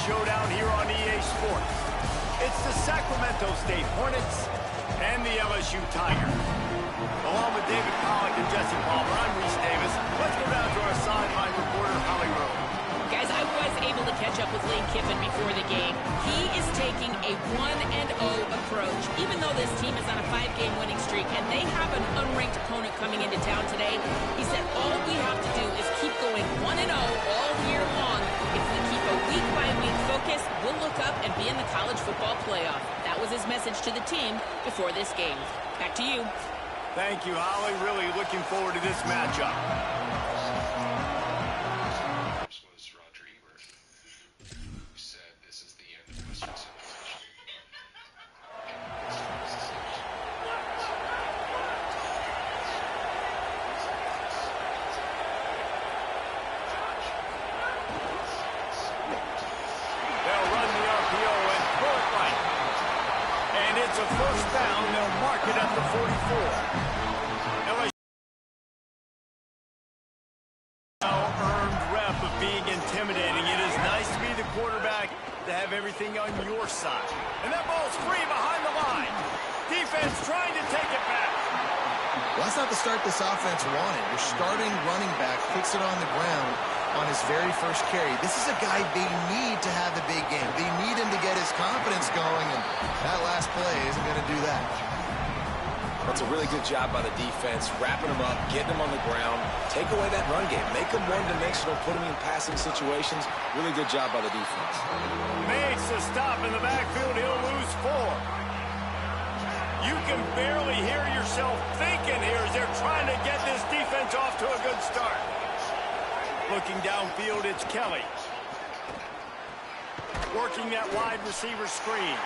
showdown here on EA Sports. It's the Sacramento State Hornets and the LSU Tigers. Along with David Pollack and Jesse Palmer, I'm Reese Davis. Let's go down to our sideline reporter, Holly Rowe. Guys, I was able to catch up with Lane Kiffin before the game. He is taking a 1-0 approach. Even though this team is on a 5-game winning streak and they have an unranked opponent coming into town today, he said all we have to do is keep going 1-0 all year long. If we keep a week-by-week focus, we'll look up and be in the college football playoff. That was his message to the team before this game. Back to you. Thank you, Holly. Really looking forward to this matchup. It's a first down. They'll mark it at the 44. LSU now earned rep of being intimidating. It is nice to be the quarterback, to have everything on your side. And that ball's free behind the line. Defense trying to take it back. Well, that's not the start this offense wanted. Your starting running back puts it on the ground on his very first carry. This is a guy they need to have the big game. They need him to get his confidence going, and that last play isn't going to do that. That's a really good job by the defense, wrapping him up, getting him on the ground, take away that run game, make him one-dimensional, put him in passing situations. Really good job by the defense. Makes a stop in the backfield. He'll lose 4. You can barely hear yourself thinking here as they're trying to get this defense off to a good start. Looking downfield, it's Kelly. Working that wide receiver screen.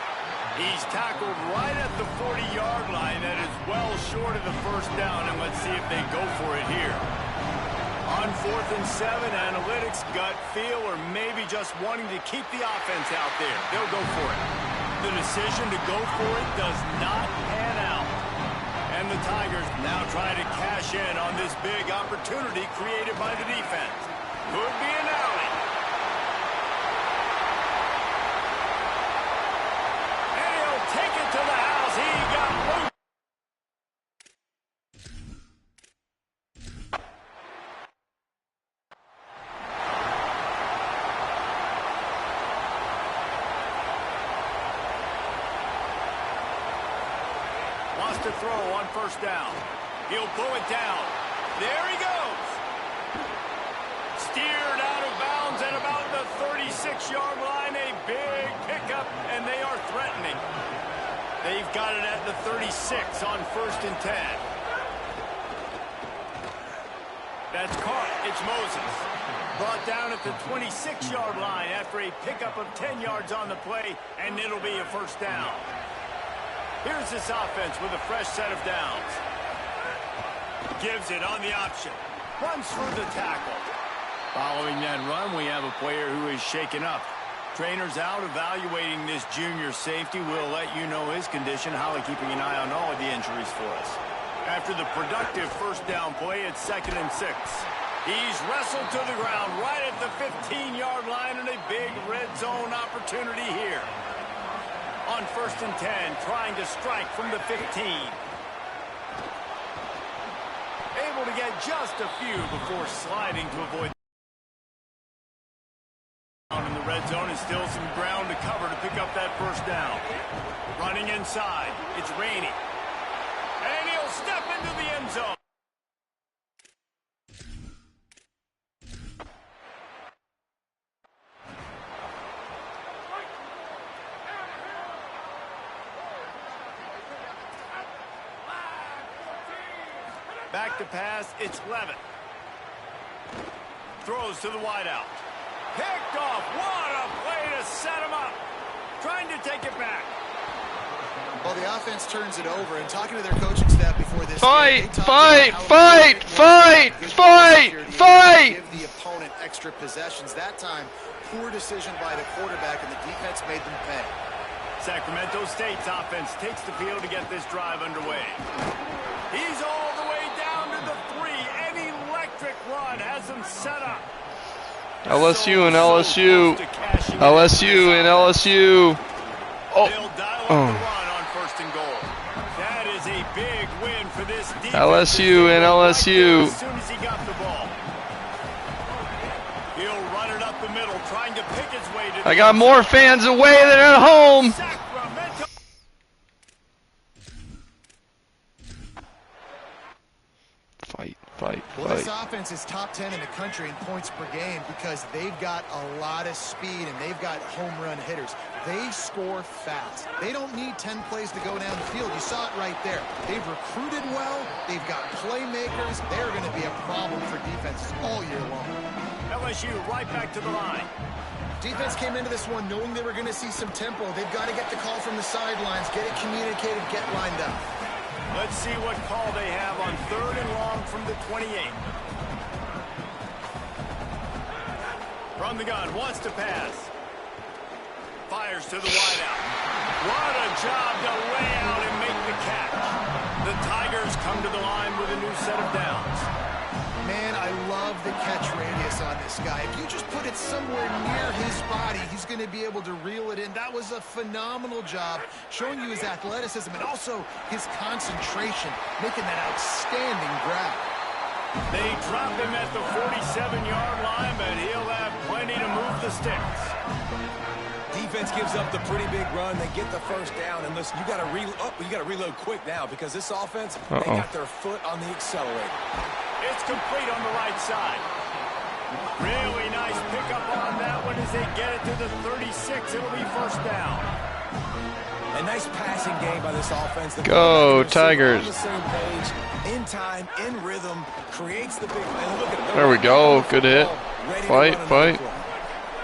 He's tackled right at the 40-yard line. That is well short of the first down, and let's see if they go for it here. On 4th and 7, analytics, gut feel, or maybe just wanting to keep the offense out there. They'll go for it. The decision to go for it does not pan out. And the Tigers now try to cash in on this big opportunity created by the defense. Could be an alley. And he'll take it to the house. He got loose. Wants to throw on first down. He'll pull it down. There he goes. Steered out of bounds at about the 36-yard line. A big pickup, and they are threatening. They've got it at the 36 on 1st and 10. That's caught. It's Moses. Brought down at the 26-yard line after a pickup of 10 yards on the play, and it'll be a first down. Here's this offense with a fresh set of downs. Gives it on the option. Runs through the tackle. Following that run, we have a player who is shaken up. Trainer's out evaluating this junior safety. We'll let you know his condition. Holly keeping an eye on all of the injuries for us. After the productive first down play, it's 2nd and 6. He's wrestled to the ground right at the 15-yard line, and a big red zone opportunity here. On 1st and 10, trying to strike from the 15. Able to get just a few before sliding to avoid. In the red zone is still some ground to cover to pick up that first down. Running inside, it's Rainey. And he'll step into the end zone. Back to pass, it's Levin. Throws to the wideout. Picked off. What a play to set him up. Trying to take it back. Well, the offense turns it over, and talking to their coaching staff before this fight. Give the opponent extra possessions. That time, poor decision by the quarterback, and the defense made them pay. Sacramento State's offense takes the field to get this drive underway. He's all the way down to the 3. An electric run has him set up. LSU and LSU. LSU and LSU. Oh. They'll dial up the run on 1st and goal. That is a big win for this defense. LSU and LSU. As soon as he got the ball. He'll run it up the middle, trying to pick his way to the I got more fans away than at home. Sacramento. Well, this offense is top 10 in the country in points per game because they've got a lot of speed and they've got home run hitters. They score fast. They don't need 10 plays to go down the field. You saw it right there. They've recruited well. They've got playmakers. They're going to be a problem for defenses all year long. LSU right back to the line. Defense came into this one knowing they were going to see some tempo. They've got to get the call from the sidelines, get it communicated, get lined up. Let's see what call they have on 3rd and long from the 28. From the gun, wants to pass. Fires to the wideout. What a job to lay out and make the catch. The Tigers come to the line with a new set of downs. Man, I love the catch radius on this guy. If you just put it somewhere near his body, he's going to be able to reel it in. That was a phenomenal job, showing you his athleticism and also his concentration, making that outstanding grab. They drop him at the 47-yard line, but he'll have plenty to move the sticks. Defense gives up the pretty big run. They get the 1st down, and listen, you got to reload quick now because this offense, they got their foot on the accelerator. It's complete on the right side. Really nice pickup on that one as they get it to the 36. It'll be 1st down. A nice passing game by this offense. Go Tigers. On the same page, in time, in rhythm, creates the big play. Look at There we go. Good hit. Fight.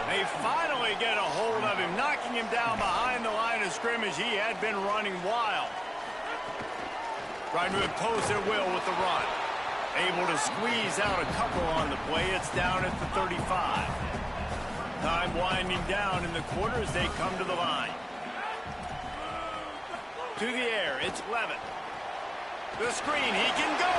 They finally get a hold of him, knocking him down behind the line of scrimmage. He had been running wild. Trying to impose their will with the run. Able to squeeze out a couple on the play. It's down at the 35. Time winding down in the quarter as they come to the line. To the air, it's Levitt. The screen, he can go.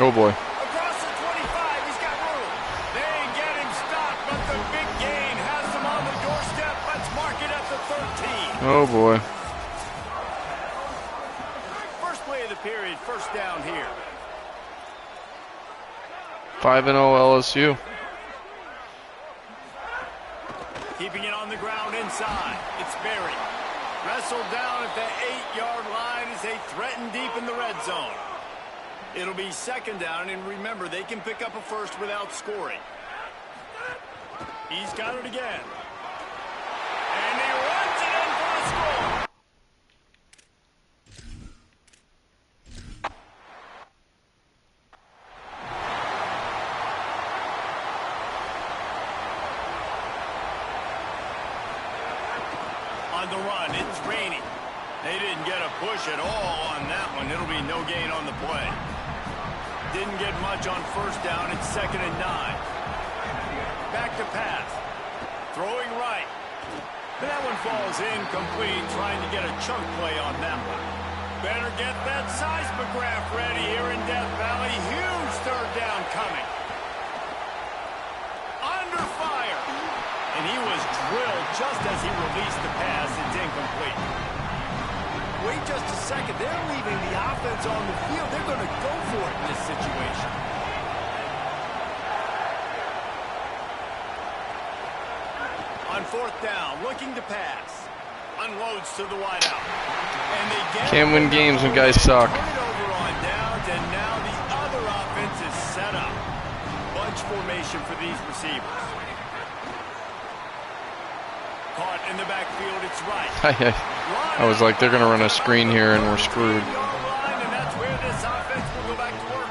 Oh boy. Across the 25, he's got room. They get him stopped, but the big gain has them on the doorstep. Let's mark it at the 13. Oh boy. First play of the period, 1st down here. 5-0 LSU. Keeping it on the ground inside. It's Berry. Wrestled down at the 8-yard line as they threaten deep in the red zone. It'll be 2nd down, and remember, they can pick up a 1st without scoring. He's got it again. And he runs it in for the score. On the run, it's raining. They didn't get a push at all on that one. It'll be no gain on the play. Didn't get much on 1st down. It's 2nd and 9. Back to pass. Throwing right. And that one falls incomplete, trying to get a chunk play on that one. Better get that seismograph ready here in Death Valley. Huge 3rd down coming. Under fire. And he was drilled just as he released the pass. It's incomplete. Wait just a second. They're leaving the offense on the field. They're going to go for it in this situation. On 4th down, looking to pass. Unloads to the wideout. And they get Can't win games when guys suck. Turn it over on downs, and now the other offense is set up. Bunch formation for these receivers. Caught in the backfield, it's right. I was like, they're going to run a screen here and we're screwed. And that's where this offense will go back to work.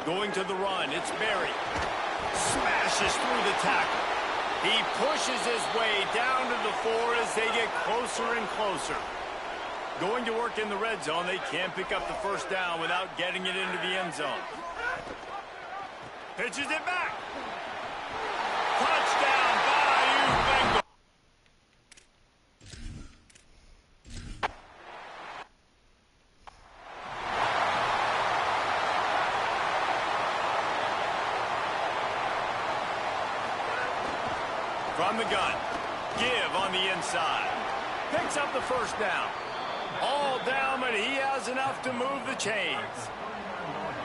Going to the run, it's Berry. Smashes through the tackle. He pushes his way down to the 4 as they get closer and closer. Going to work in the red zone. They can't pick up the 1st down without getting it into the end zone. Pitches it back. Touchdown, Bayou Bengals. From the gun. Give on the inside. Picks up the first down. All down, but he has enough to move the chains.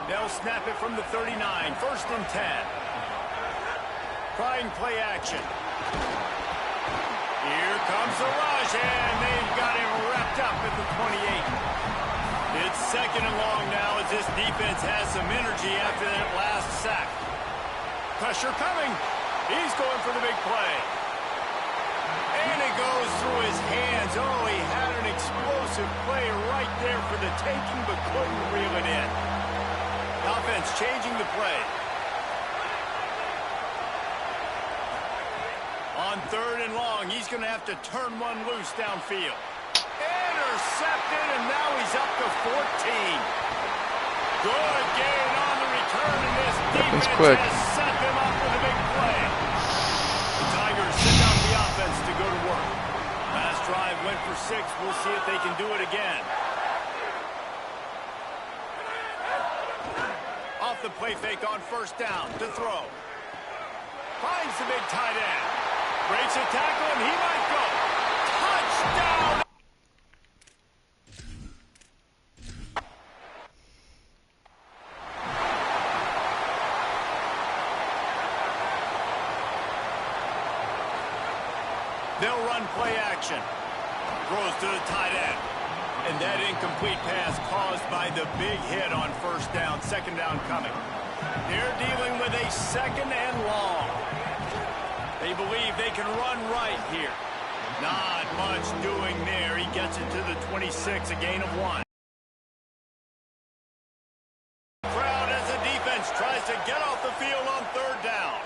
They'll snap it from the 39. 1st and 10. Trying play action. Here comes the rush, and they've got him wrapped up at the 28. It's 2nd and long now as this defense has some energy after that last sack. Pressure coming. He's going for the big play. And it goes through his hands. Oh, he had an explosive play right there for the taking, but couldn't reel it in. Offense changing the play. On 3rd and long, he's going to have to turn one loose downfield. Intercepted, and now he's up to 14. Good gain on the return, and this defense has set them up with a big play. The Tigers send out the offense to go to work. Last drive went for 6. We'll see if they can do it again. Off the play fake on 1st down to throw. Finds the big tight end. Breaks a tackle, and he might go. Touchdown! They'll run play action. Throws to the tight end. And that incomplete pass caused by the big hit on 1st down. 2nd down coming. They're dealing with a 2nd and long. They believe they can run right here. Not much doing there. He gets it to the 26, a gain of 1. Crowd as the defense tries to get off the field on 3rd down.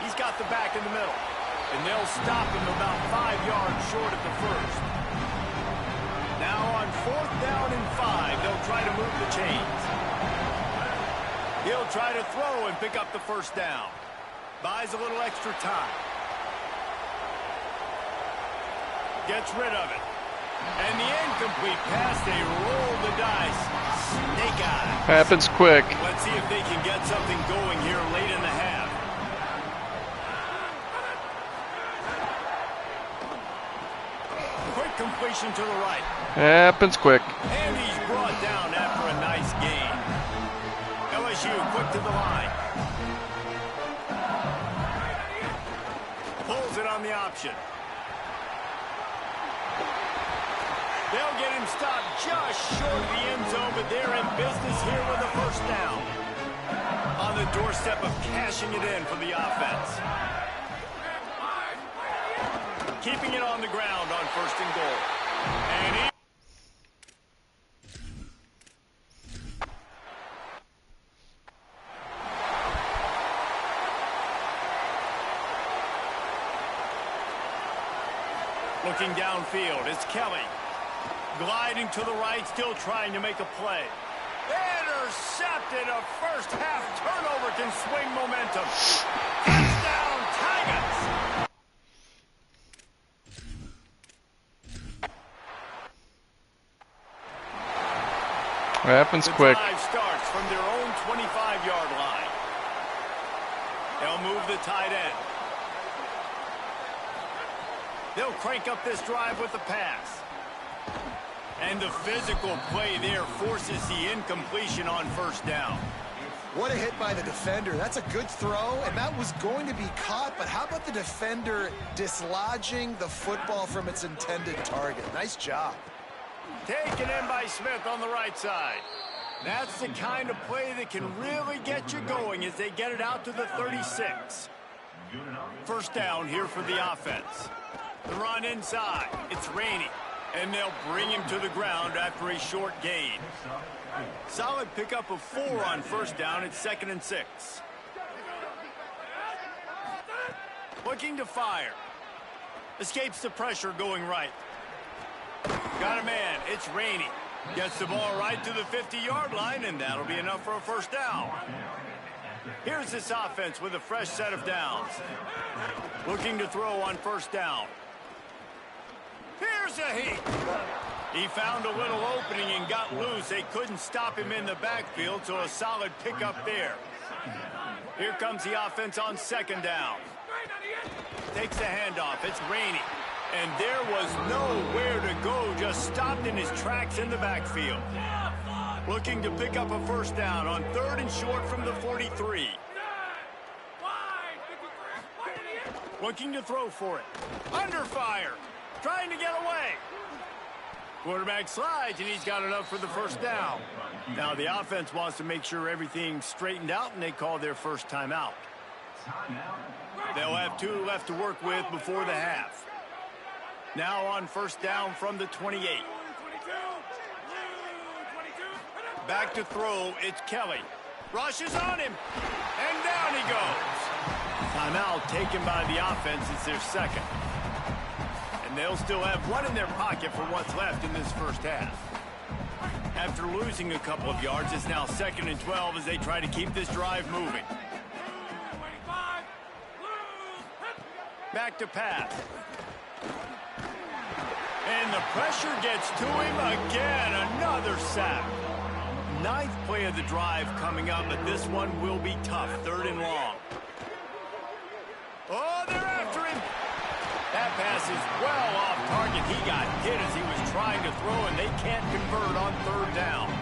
He's got the back in the middle. And they'll stop him about 5 yards short at the 1st. Now on 4th down and 5, they'll try to move the chains. He'll try to throw and pick up the 1st down. Buys a little extra time. Gets rid of it. And the incomplete pass, they roll the dice. Snake eyes. Happens quick. Let's see if they can get something going here late in the half. Quick completion to the right. Happens quick. And he's brought down after a nice gain. LSU quick to the line. Pulls it on the option. They'll get him stopped just short of the end zone, but they're in business here with a 1st down. On the doorstep of cashing it in for the offense. Keeping it on the ground on 1st and goal. And he... Looking downfield, it's Kelly. Gliding to the right, still trying to make a play. Intercepted. A 1st half turnover can swing momentum. Touchdown, Tigers! Happens quick. The drive starts from their own 25-yard line. They'll move the tight end. They'll crank up this drive with the pass. And the physical play there forces the incompletion on 1st down. What a hit by the defender. That's a good throw, and that was going to be caught, but how about the defender dislodging the football from its intended target? Nice job. Taken in by Smith on the right side. That's the kind of play that can really get you going as they get it out to the 36. 1st down here for the offense. The run inside. It's Rainey. And they'll bring him to the ground after a short gain. Solid pickup of 4 on 1st down. It's 2nd and 6. Looking to fire. Escapes the pressure going right. Got a man. It's Rainey. Gets the ball right to the 50-yard line, and that'll be enough for a 1st down. Here's this offense with a fresh set of downs. Looking to throw on 1st down. Here's a heat. He found a little opening and got loose. They couldn't stop him in the backfield, so a solid pickup there. Here comes the offense on 2nd down. takes the handoff. It's raining. And there was nowhere to go, just stopped in his tracks in the backfield. Looking to pick up a first down on 3rd and short from the 43. Looking to throw for it. Under fire. Trying to get away. Quarterback slides, and he's got enough for the first down. Now the offense wants to make sure everything's straightened out, and they call their first timeout. They'll have 2 left to work with before the half. Now on first down from the 28. Back to throw, it's Kelly. Rushes on him, and down he goes. Timeout taken by the offense. It's their second. And they'll still have 1 in their pocket for what's left in this first half. After losing a couple of yards, it's now 2nd and 12 as they try to keep this drive moving. Back to pass. And the pressure gets to him again. Another sack. 9th play of the drive coming up, but this one will be tough. 3rd and long. Oh, they're after him. That pass is well off target. He got hit as he was trying to throw, and they can't convert on 3rd down.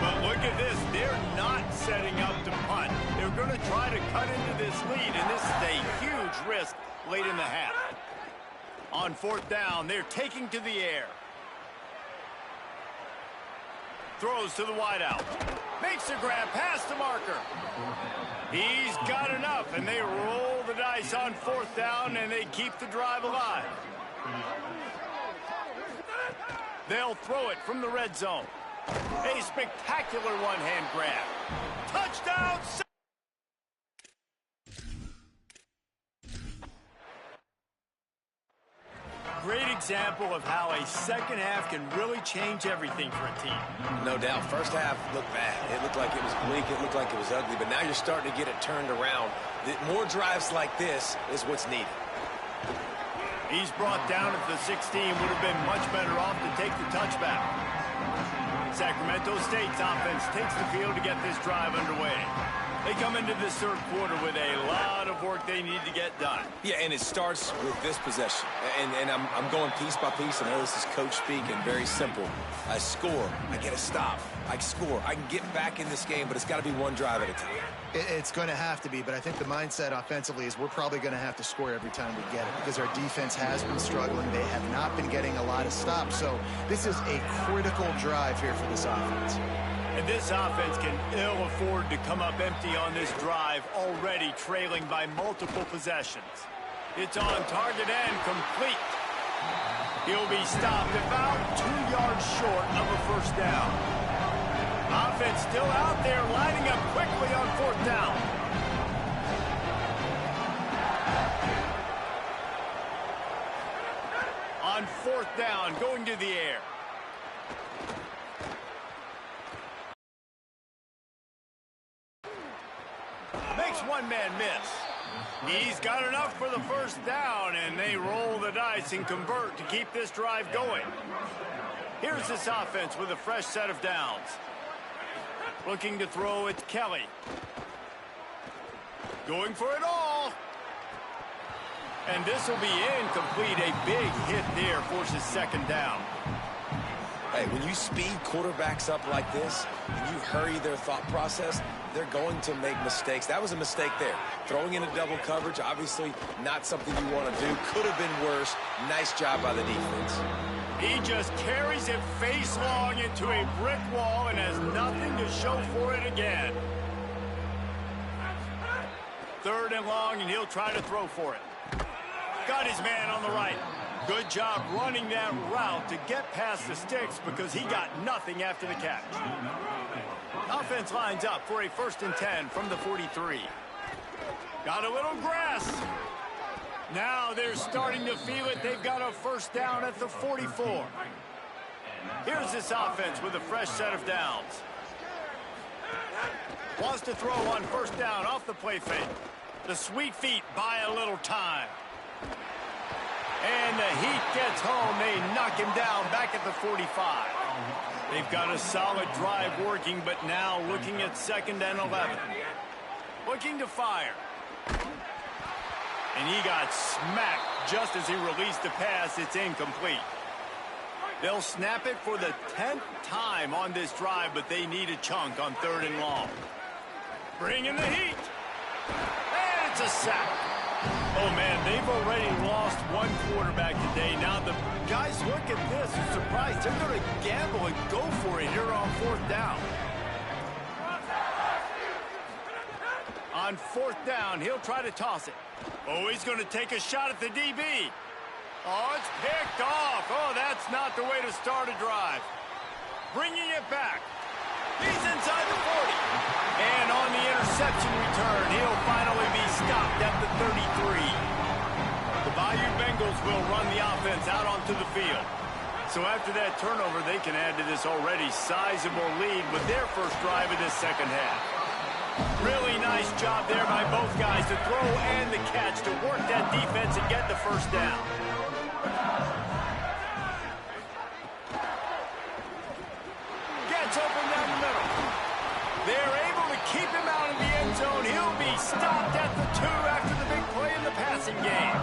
But look at this. They're not setting up to punt. They're going to try to cut into this lead, and this is a huge risk late in the half. On 4th down, they're taking to the air. Throws to the wideout. Makes a grab past the marker. He's got enough, and they roll the dice on 4th down, and they keep the drive alive. They'll throw it from the red zone. A spectacular one-hand grab. Touchdown! Great example of how a second half can really change everything for a team. No doubt. First half looked bad. It looked like it was bleak. It looked like it was ugly. But now you're starting to get it turned around. More drives like this is what's needed. He's brought down at the 16. Would have been much better off to take the touchback. Sacramento State's offense takes the field to get this drive underway. They come into this 3rd quarter with a lot of work they need to get done. Yeah, and it starts with this possession. And I'm going piece by piece. I know this is coach speak and very simple. I score. I get a stop. I score. I can get back in this game, but it's got to be one drive at a time. It's going to have to be, but I think the mindset offensively is we're probably going to have to score every time we get it because our defense has been struggling. They have not been getting a lot of stops. So this is a critical drive here for this offense. And this offense can ill afford to come up empty on this drive, already trailing by multiple possessions. It's on target and complete. He'll be stopped about 2 yards short of a first down. Offense still out there, lining up quickly on 4th down. On 4th down, going to the air. Makes one man miss. He's got enough for the first down, and they roll the dice and convert to keep this drive going. Here's this offense with a fresh set of downs. Looking to throw, it's Kelly. Going for it all. And this will be incomplete. A big hit there forces 2nd down. Hey, when you speed quarterbacks up like this and you hurry their thought process, they're going to make mistakes. That was a mistake there. Throwing in a double coverage, obviously not something you want to do. Could have been worse. Nice job by the defense. He just carries it face long into a brick wall and has nothing to show for it again. 3rd and long, and he'll try to throw for it. Got his man on the right. Good job running that route to get past the sticks because he got nothing after the catch. Offense lines up for a 1st and 10 from the 43. Got a little grass. Now they're starting to feel it. They've got a first down at the 44. Here's this offense with a fresh set of downs. Wants to throw on 1st down off the play fake. The sweet feet buy a little time. And the heat gets home. They knock him down back at the 45. They've got a solid drive working, but now looking at 2nd and 11. Looking to fire. And he got smacked just as he released the pass. It's incomplete. They'll snap it for the 10th time on this drive, but they need a chunk on 3rd and long. Bringing the heat. And it's a sack. Oh, man, they've already lost one quarterback today. Now the guys look at this and surprised. They're going to gamble and go for it here on 4th down. On 4th down, he'll try to toss it. Oh, he's going to take a shot at the DB. Oh, it's picked off. Oh, that's not the way to start a drive. Bringing it back. He's inside the 40. And on the interception return, he'll finally be stopped at the 33. The Bayou Bengals will run the offense out onto the field. So after that turnover, they can add to this already sizable lead with their first drive of this second half. Really nice job there by both guys to throw and the catch to work that defense and get the first down. Gets open down the middle. They're able to keep him out of the end zone. He'll be stopped at the 2 after the big play in the passing game.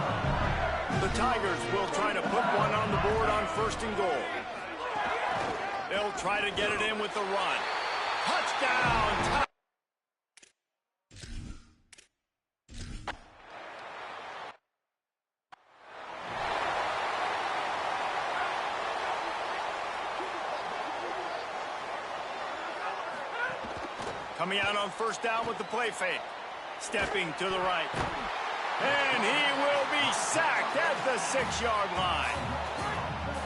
The Tigers will try to put one on the board on 1st and goal. They'll try to get it in with the run. Touchdown! Coming out on 1st down with the play fake. Stepping to the right. And he will be sacked at the 6-yard line.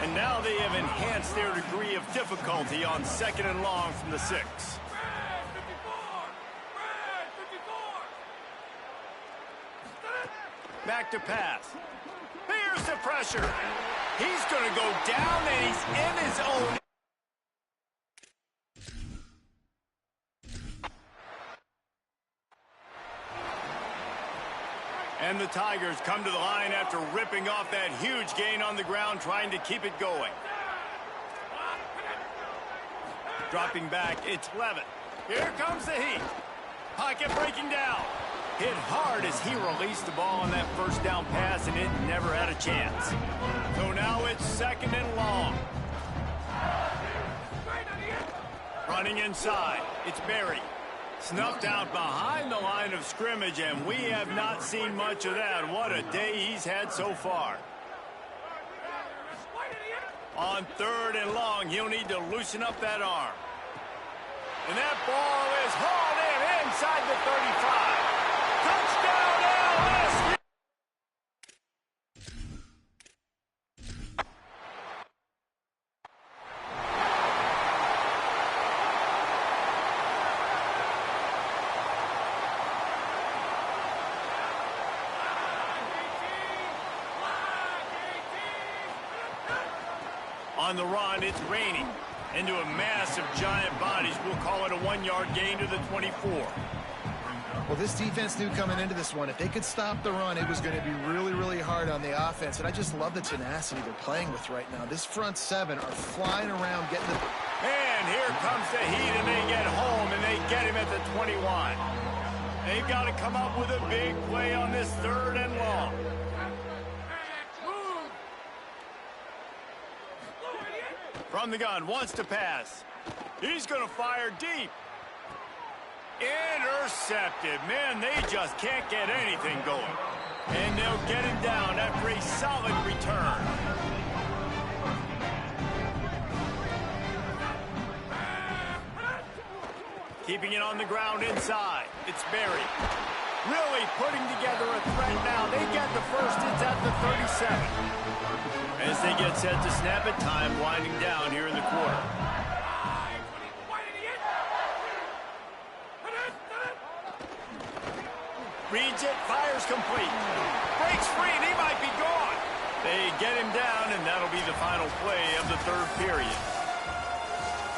And now they have enhanced their degree of difficulty on 2nd and long from the 6. Back to pass. Here's the pressure. He's going to go down and he's in his own. And the Tigers come to the line after ripping off that huge gain on the ground, trying to keep it going. Dropping back, it's Levitt. Here comes the heat. Pocket breaking down. Hit hard as he released the ball on that 1st down pass, and it never had a chance. So now it's 2nd and long. Running inside, it's Berry. Snuffed out behind the line of scrimmage, and we have not seen much of that. What a day he's had so far. On 3rd and long, he'll need to loosen up that arm. And that ball is hauled in inside the 35. Touchdown, LSU! On the run, it's raining. Into a mass of giant bodies. We'll call it a 1-yard gain to the 24. Well, this defense knew coming into this one, if they could stop the run, it was going to be really, really hard on the offense. And I just love the tenacity they're playing with right now. This front 7 are flying around, getting the... And here comes the heat, and they get home, and they get him at the 21. They've got to come up with a big play on this 3rd and long. From the gun, wants to pass. He's going to fire deep. Intercepted. Man, they just can't get anything going. And they'll get him down after a solid return. Keeping it on the ground inside. It's Berry. Really putting together a threat now. They get the first. It's at the 37. As they get set to snap it, time winding down here in the quarter. Reads it, fires complete. Breaks free, and he might be gone. They get him down, and that'll be the final play of the 3rd period.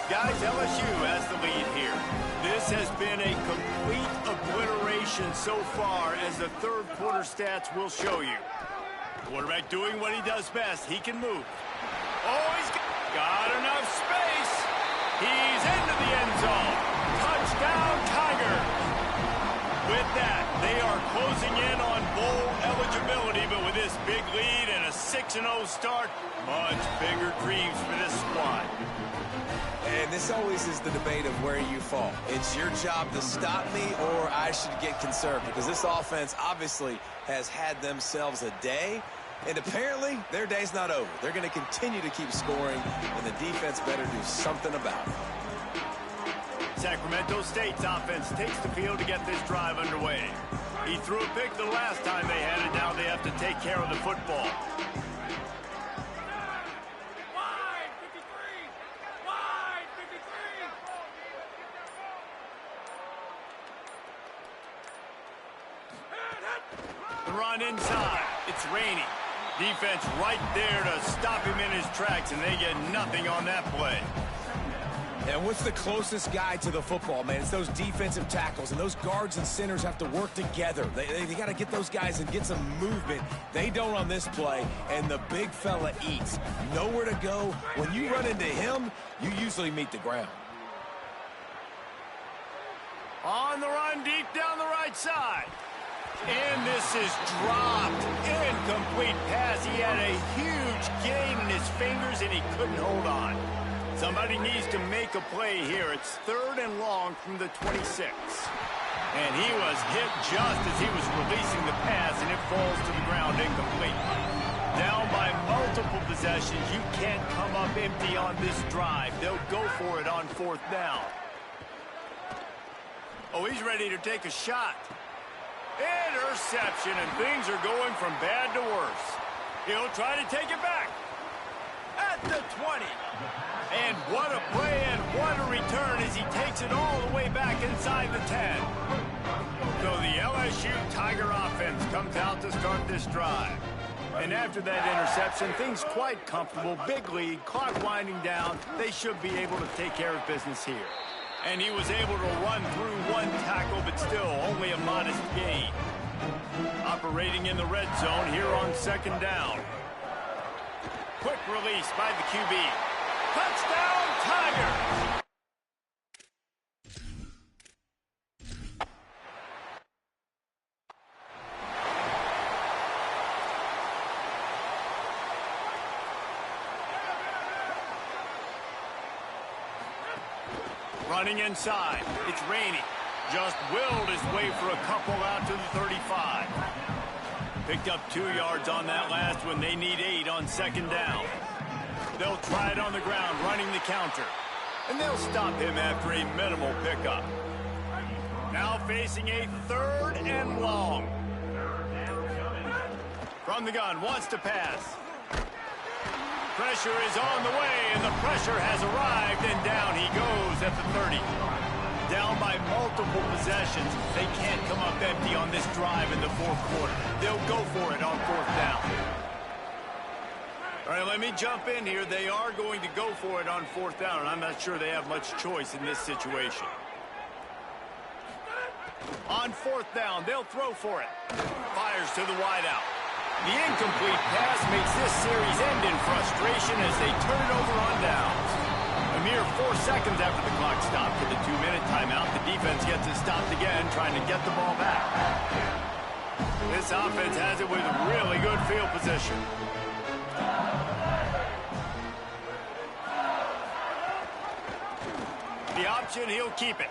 Guys, LSU has the lead here. This has been a complete obliteration so far, as the 3rd quarter stats will show you. Quarterback doing what he does best. He can move. Oh, he's got enough space. He's into the end zone. Touchdown, Tigers. With that, they are closing in on bowl eligibility. This big lead and a 6-0 start. Much bigger dreams for this squad. And this always is the debate of where you fall. It's your job to stop me, or I should get conservative, because this offense obviously has had themselves a day, and apparently their day's not over. They're going to continue to keep scoring, and the defense better do something about it. Sacramento State's offense takes the field to get this drive underway. He threw a pick the last time they had it. Now they have to take care of the football. The run inside. It's Rainey. Defense right there to stop him in his tracks, and they get nothing on that play. And what's the closest guy to the football, man? It's those defensive tackles, and those guards and centers have to work together. They got to get those guys and get some movement. They don't on this play, and the big fella eats. Nowhere to go. When you run into him, you usually meet the ground. On the run, deep down the right side. And this is dropped. Incomplete pass. He had a huge gain in his fingers, and he couldn't hold on. Somebody needs to make a play here. It's 3rd and long from the 26. And he was hit just as he was releasing the pass, and it falls to the ground incomplete. Down by multiple possessions. You can't come up empty on this drive. They'll go for it on 4th down. Oh, he's ready to take a shot. Interception, and things are going from bad to worse. He'll try to take it back. At the 20. And what a play and what a return as he takes it all the way back inside the 10. So the LSU Tiger offense comes out to start this drive. And after that interception, things quite comfortable. Big lead, clock winding down. They should be able to take care of business here. And he was able to run through one tackle, but still only a modest gain. Operating in the red zone here on 2nd down. Quick release by the QB. Touchdown, Tigers! Running inside, it's Rainey. Just willed his way for a couple out to the 35. Picked up 2 yards on that last one. They need 8 on 2nd down. They'll try it on the ground, running the counter. And they'll stop him after a minimal pickup. Now facing a 3rd and long. From the gun, wants to pass. Pressure is on the way, and the pressure has arrived, and down he goes at the 30. Down by multiple possessions. They can't come up empty on this drive in the 4th quarter. They'll go for it on 4th down. All right, let me jump in here. They are going to go for it on 4th down, and I'm not sure they have much choice in this situation. On 4th down, they'll throw for it. Fires to the wideout. The incomplete pass makes this series end in frustration as they turn it over on downs. A mere 4 seconds after the clock stopped for the 2-minute timeout, the defense gets it stopped again, trying to get the ball back. This offense has it with really good field position. The option, he'll keep it.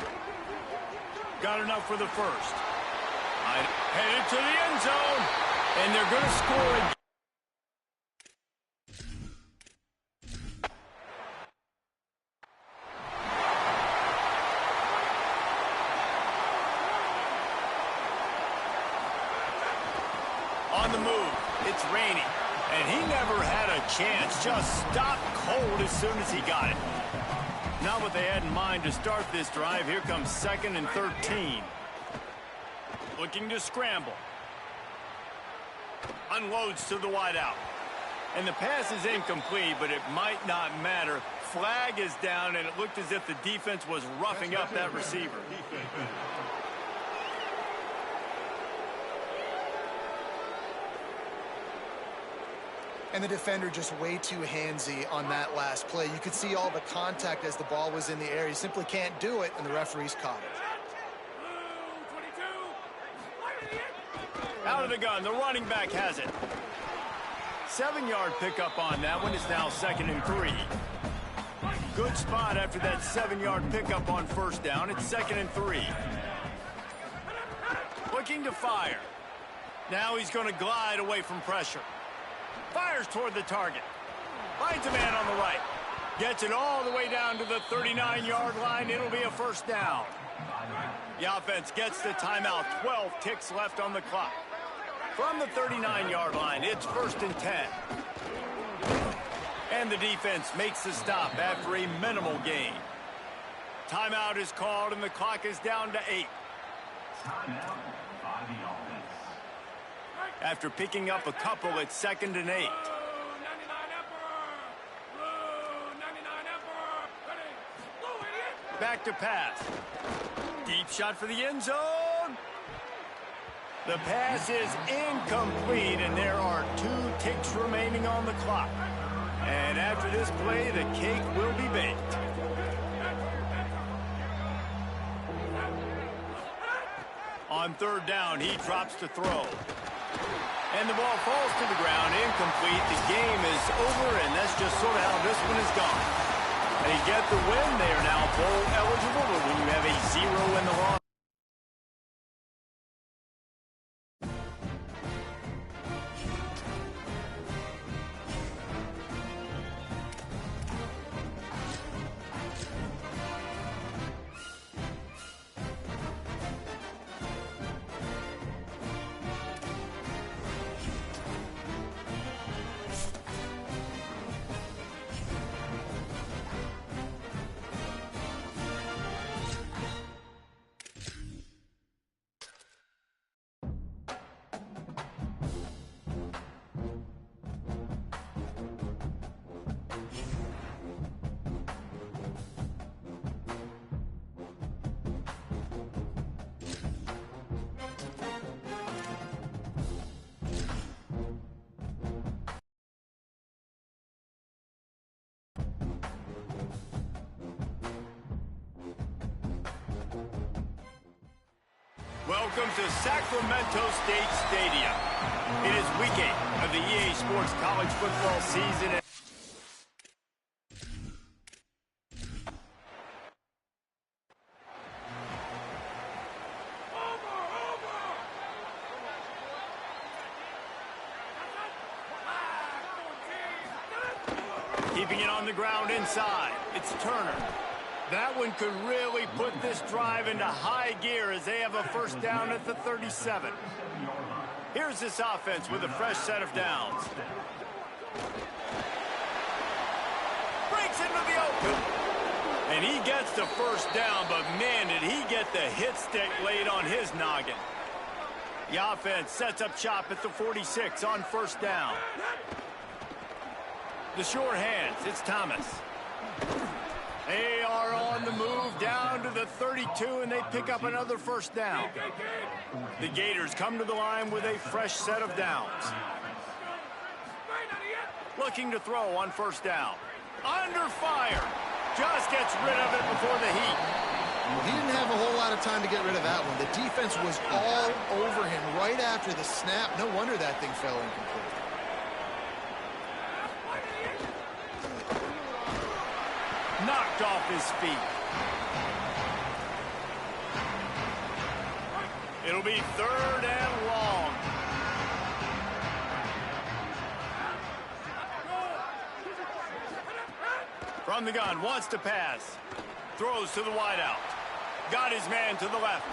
Got enough for the first. Headed to the end zone, and they're going to score it. On the move, it's Rainey, and he never had a chance. Just stopped cold as soon as he got it. Not what they had in mind to start this drive. Here comes 2nd and 13. Looking to scramble. Unloads to the wideout. And the pass is incomplete, but it might not matter. Flag is down, and it looked as if the defense was roughing up that receiver. And the defender just way too handsy on that last play. You could see all the contact as the ball was in the air. He simply can't do it, and the referees caught it. Out of the gun, the running back has it. 7-yard pickup on that one. It's now 2nd and 3. Good spot after that 7-yard pickup on first down. It's 2nd and 3. Looking to fire. Now he's going to glide away from pressure. Fires toward the target. Finds a man on the right. Gets it all the way down to the 39-yard line. It'll be a first down. The offense gets the timeout. 12 ticks left on the clock. From the 39-yard line, it's 1st and 10. And the defense makes the stop after a minimal gain. Timeout is called, and the clock is down to 8. After picking up a couple, it's 2nd and 8. Back to pass. Deep shot for the end zone. The pass is incomplete, and there are 2 ticks remaining on the clock. And after this play, the cake will be baked. On 3rd down, he drops to throw. And the ball falls to the ground, incomplete. The game is over, and that's just sort of how this one is gone. They get the win. They are now bowl eligible, but when you have a 0 in the loss. Welcome to Sacramento State Stadium. It is week 8 of the EA Sports College Football season. Keeping it on the ground inside. It's Turner. That one could really put this drive into high gear as they have a first down at the 37. Here's this offense with a fresh set of downs. Breaks into the open. And he gets the first down, but man, did he get the hit stick laid on his noggin. The offense sets up shop at the 46 on first down. The short hands, it's Thomas. They are on the move down to the 32, and they pick up another first down. The Gators come to the line with a fresh set of downs. Looking to throw on first down. Under fire. Just gets rid of it before the heat. Well, he didn't have a whole lot of time to get rid of that one. The defense was all over him right after the snap. No wonder that thing fell incomplete. Knocked off his feet. It'll be 3rd and long. From the gun, wants to pass. Throws to the wideout. Got his man to the left.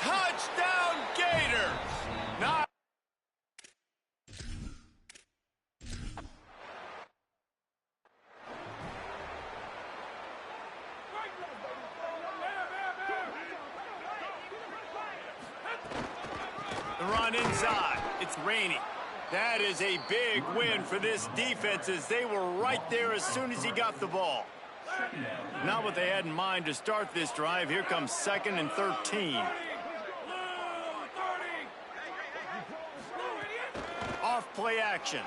Touchdown, Gators! Not the run inside. It's raining. That is a big win for this defense as they were right there as soon as he got the ball. Not what they had in mind to start this drive. Here comes 2nd and 13. Off play action.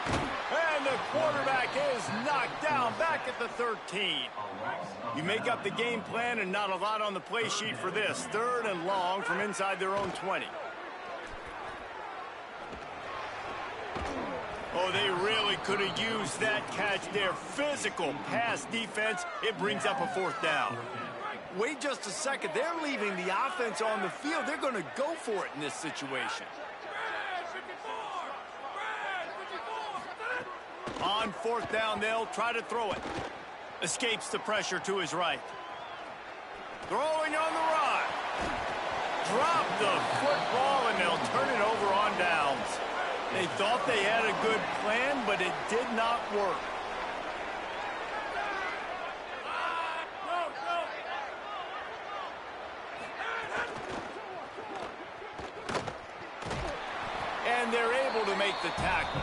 And the quarterback is knocked down back at the 13. You make up the game plan and not a lot on the play sheet for this. 3rd and long from inside their own 20. Oh, they really could have used that catch there. Physical pass defense. It brings up a 4th down. Wait just a second. They're leaving the offense on the field. They're going to go for it in this situation. On 4th down, they'll try to throw it. Escapes the pressure to his right. Throwing on the run. Drop the football, and they'll turn it over on downs. They thought they had a good plan, but it did not work. And they're able to make the tackle.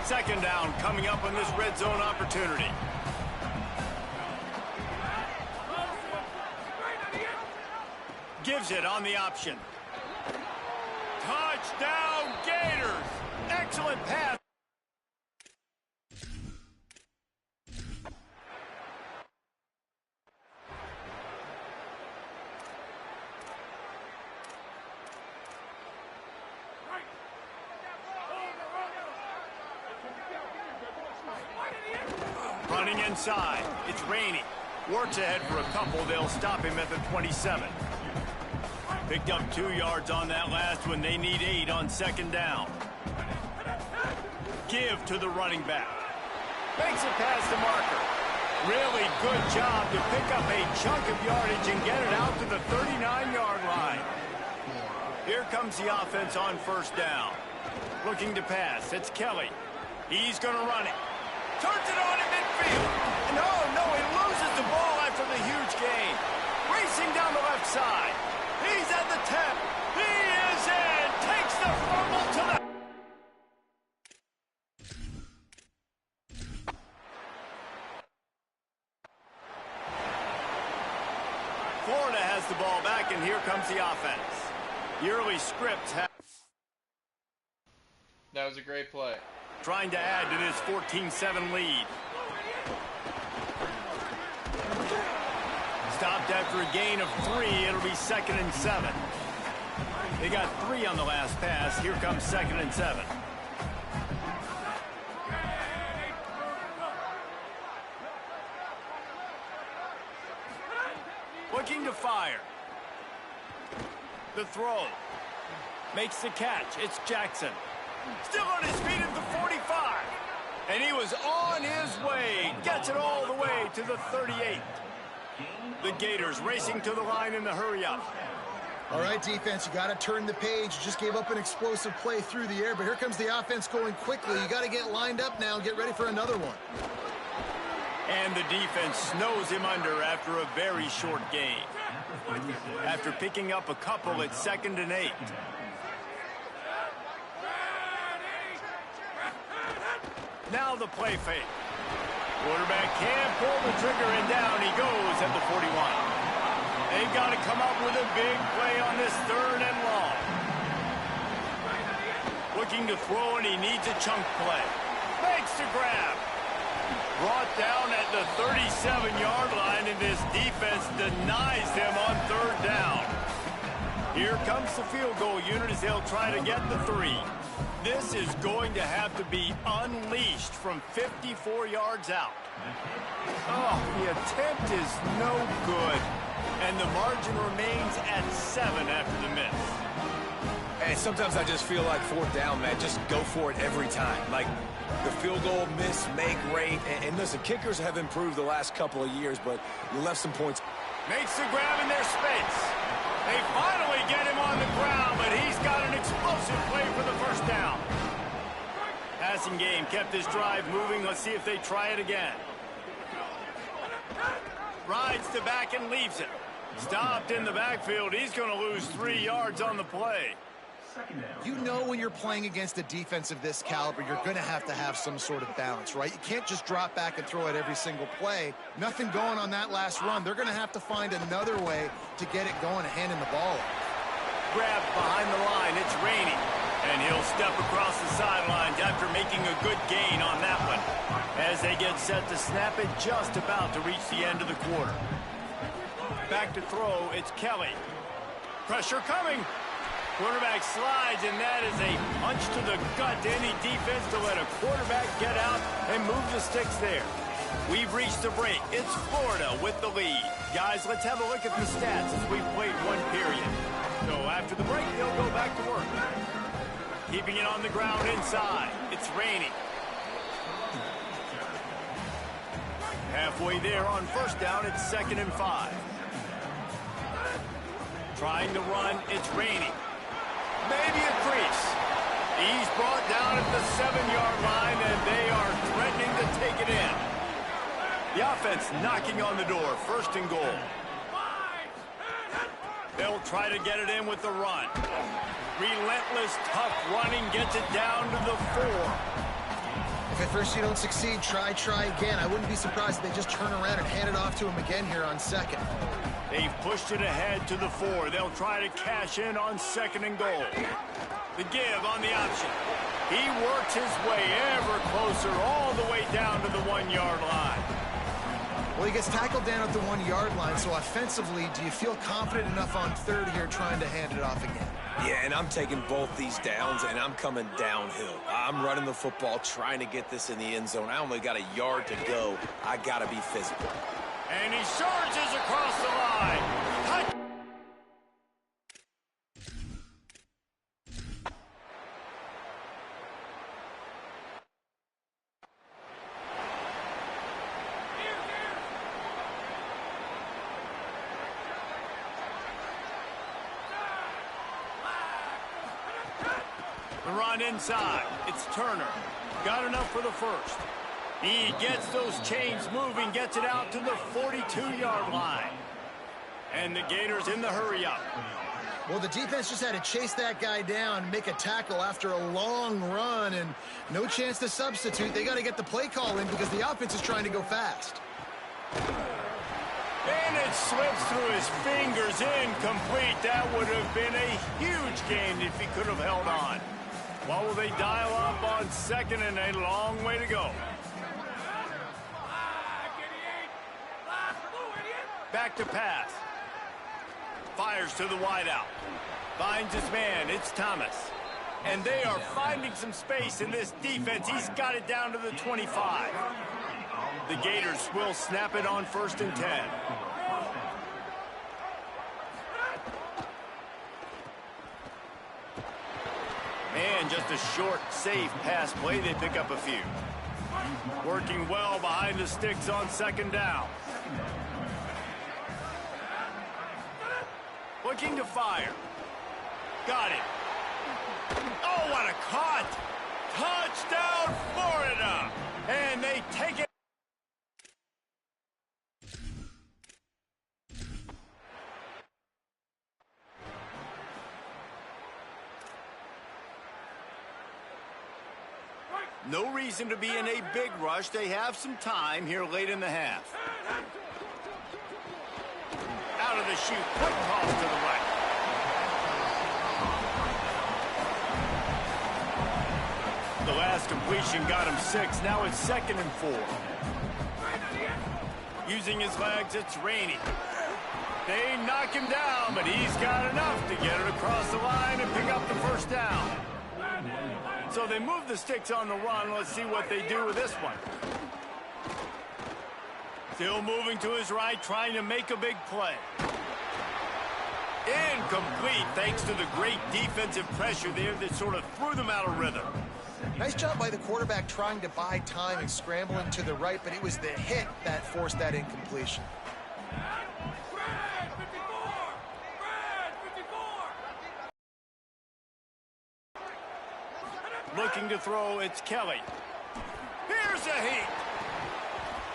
2nd down coming up on this red zone opportunity. Gives it on the option. Touchdown, Gators! Excellent pass. Running inside. It's raining. Works ahead for a couple. They'll stop him at the 27. Picked up 2 yards on that last one. They need 8 on 2nd down. Give to the running back. Makes it past the marker. Really good job to pick up a chunk of yardage and get it out to the 39-yard line. Here comes the offense on 1st down. Looking to pass. It's Kelly. He's going to run it. Turns it on in midfield. No, he loses the ball after the huge gain. Racing down the left side. He's at the 10. He is in. Takes the fumble to the... Florida has the ball back, and here comes the offense. The early scripts have... That was a great play. Trying to add to this 14-7 lead. Stopped after a gain of 3. It'll be 2nd and 7. They got 3 on the last pass. Here comes 2nd and 7. Looking to fire. The throw. Makes the catch. It's Jackson. Still on his feet at the 45. And he was on his way. Gets it all the way to the 38. The Gators racing to the line in the hurry-up. All right, defense, you got to turn the page. You just gave up an explosive play through the air, but here comes the offense going quickly. You got to get lined up now and get ready for another one. And the defense snows him under after a very short gain. After picking up a couple, it's 2nd and 8. Now the play fake. Quarterback can't pull the trigger, and down he goes at the 41. They've got to come up with a big play on this 3rd and long. Looking to throw, and he needs a chunk play. Makes the grab. Brought down at the 37-yard line, and this defense denies them on 3rd down. Here comes the field goal unit as they'll try to get the 3. This is going to have to be unleashed from 54 yards out. Oh, the attempt is no good. And the margin remains at 7 after the miss. Hey, sometimes I just feel like 4th down, man. Just go for it every time. Like the field goal miss, make rate. And listen, kickers have improved the last couple of years, but you left some points. Makes the grab in their space. They finally get him on the ground, but he's got an explosive play for the 1st down. Passing game kept this drive moving. Let's see if they try it again. Rides to back and leaves it. Stopped in the backfield. He's going to lose 3 yards on the play. You know when you're playing against a defense of this caliber, you're going to have some sort of balance, right? You can't just drop back and throw it every single play. Nothing going on that last run. They're going to have to find another way to get it going and handing the ball off. Grabbed behind the line. It's raining. And he'll step across the sidelines after making a good gain on that one. As they get set to snap it, just about to reach the end of the quarter. Back to throw, it's Kelly. Pressure coming. Quarterback slides, and that is a punch to the gut to any defense to let a quarterback get out and move the sticks there. We've reached the break. It's Florida with the lead. Guys, let's have a look at the stats as we've played one period. So after the break, they'll go back to work. Keeping it on the ground inside. It's raining. Halfway there on first down, it's 2nd and 5. Trying to run, it's raining. Maybe a crease. He's brought down at the 7-yard line, and they are threatening to take it in. The offense knocking on the door, 1st and goal. They'll try to get it in with the run. Relentless, tough running gets it down to the 4. If at first you don't succeed, try again. I wouldn't be surprised if they just turn around and hand it off to him again here on 2nd. They've pushed it ahead to the 4. They'll try to cash in on 2nd and goal. The give on the option. He works his way ever closer all the way down to the 1-yard line. Well, he gets tackled down at the 1-yard line, so offensively, do you feel confident enough on 3rd here trying to hand it off again? Yeah, and I'm taking both these downs, and I'm coming downhill. I'm running the football, trying to get this in the end zone. I only got a yard to go. I got to be physical. And he surges across the line. Touch. The run inside. It's Turner. Got enough for the 1st. He gets those chains moving, gets it out to the 42-yard line. And the Gators in the hurry-up. Well, the defense just had to chase that guy down, make a tackle after a long run, and no chance to substitute. They got to get the play call in because the offense is trying to go fast. And it slips through his fingers, incomplete. That would have been a huge gain if he could have held on. What will they dial up on 2nd and a long way to go? Back to pass. Fires to the wideout. Finds his man. It's Thomas. And they are finding some space in this defense. He's got it down to the 25. The Gators will snap it on 1st and 10. And just a short, safe pass play. They pick up a few. Working well behind the sticks on 2nd down. Looking to fire. Got it. Oh, what a cut! Touchdown, Florida! And they take it. No reason to be in a big rush. They have some time here late in the half. Out of the chute, quick toss to the right. The last completion got him 6. Now it's 2nd and 4. Using his legs, it's raining. They knock him down, but he's got enough to get it across the line and pick up the 1st down. So they move the sticks on the run. Let's see what they do with this one. Still moving to his right, trying to make a big play. Incomplete, thanks to the great defensive pressure there that sort of threw them out of rhythm. Nice job by the quarterback trying to buy time and scrambling to the right, but it was the hit that forced that incompletion. Looking to throw, it's Kelly. Here's a heat.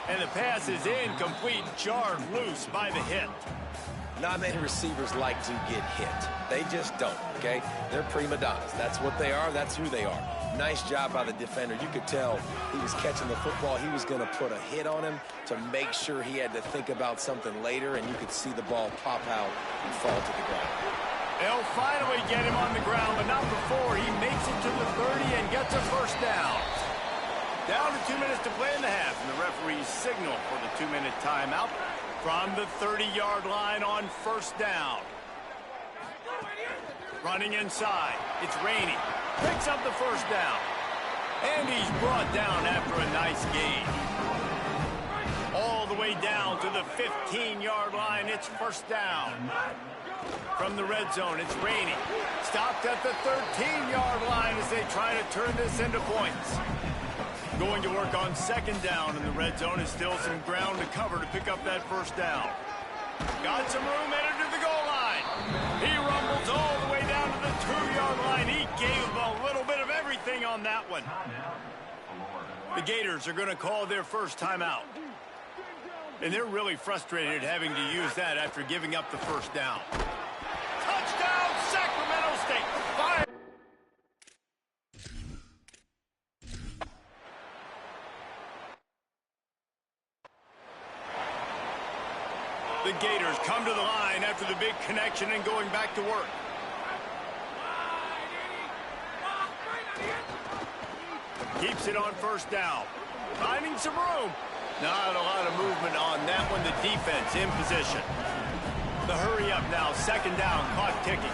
And the pass is incomplete, jarred loose by the hit. Not many receivers like to get hit. They just don't, okay? They're prima donnas. That's what they are. That's who they are. Nice job by the defender. You could tell he was catching the football. He was going to put a hit on him to make sure he had to think about something later, and you could see the ball pop out and fall to the ground. They'll finally get him on the ground, but not before he makes it to the 30 and gets a 1st down. Down to 2 minutes to play in the half, and the referees signal for the 2-minute timeout from the 30-yard line on 1st down. Running inside. It's Rainey. Picks up the first down. And he's brought down after a nice gain. All the way down to the 15-yard line. It's first down. From the red zone, it's Rainey. Stopped at the 13-yard line as they try to turn this into points. Going to work on second down in the red zone is still some ground to cover to pick up that first down. Got some room headed to the goal line. He rumbles all the way down to the 2-yard line. He gave a little bit of everything on that one. The Gators are going to call their first timeout. And they're really frustrated having to use that after giving up the first down. Touchdown, Sacramento State. Fire. The Gators come to the line after the big connection and going back to work. Keeps it on first down. Finding some room. Not a lot of movement on that one. The defense in position. The hurry up now. Second down. Clock ticking.